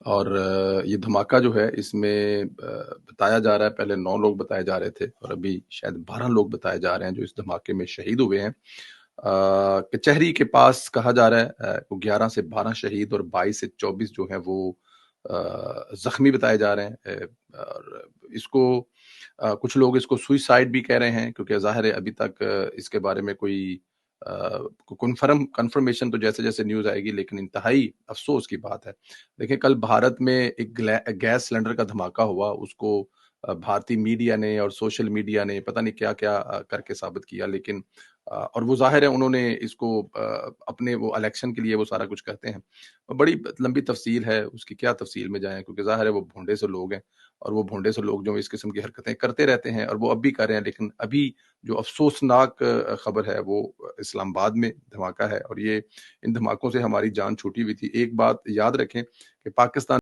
اور یہ دھماکہ جو ہے اس میں بتایا جا رہا ہے، پہلے 9 لوگ بتائے جا رہے تھے اور ابھی شاید 12 لوگ بتائے جا رہے ہیں جو اس دھماکے میں شہید ہوئے ہیں۔ کچہری کے پاس کہا جا رہا ہے وہ 11 سے 12 شہید اور 22 سے 24 جو ہیں وہ زخمی بتائے جا رہے ہیں۔ اور اس کو کچھ لوگ اس کو سوئسائڈ بھی کہہ رہے ہیں، کیونکہ ظاہر ہے ابھی تک اس کے بارے میں کوئی کنفرمیشن تو جیسے جیسے نیوز آئے گی، لیکن انتہائی افسوس کی بات ہے۔ دیکھیں کل بھارت میں ایک گیس سلنڈر کا دھماکہ ہوا، اس کو بھارتی میڈیا نے اور سوشل میڈیا نے پتہ نہیں کیا کیا کر کے ثابت کیا، لیکن اور وہ ظاہر ہے انہوں نے اس کو اپنے وہ الیکشن کے لیے وہ سارا کچھ کرتے ہیں۔ بڑی لمبی تفصیل ہے اس کی، کیا تفصیل میں جائیں، کیونکہ ظاہر ہے وہ بھونڈے سے لوگ ہیں اور وہ بھونڈے سے لوگ جو اس قسم کی حرکتیں کرتے رہتے ہیں اور وہ اب بھی کر رہے ہیں۔ لیکن ابھی جو افسوسناک خبر ہے وہ اسلام آباد میں دھماکہ ہے، اور یہ ان دھماکوں سے ہماری جان چھوٹی ہوئی تھی۔ ایک بات یاد رکھیں کہ پاکستان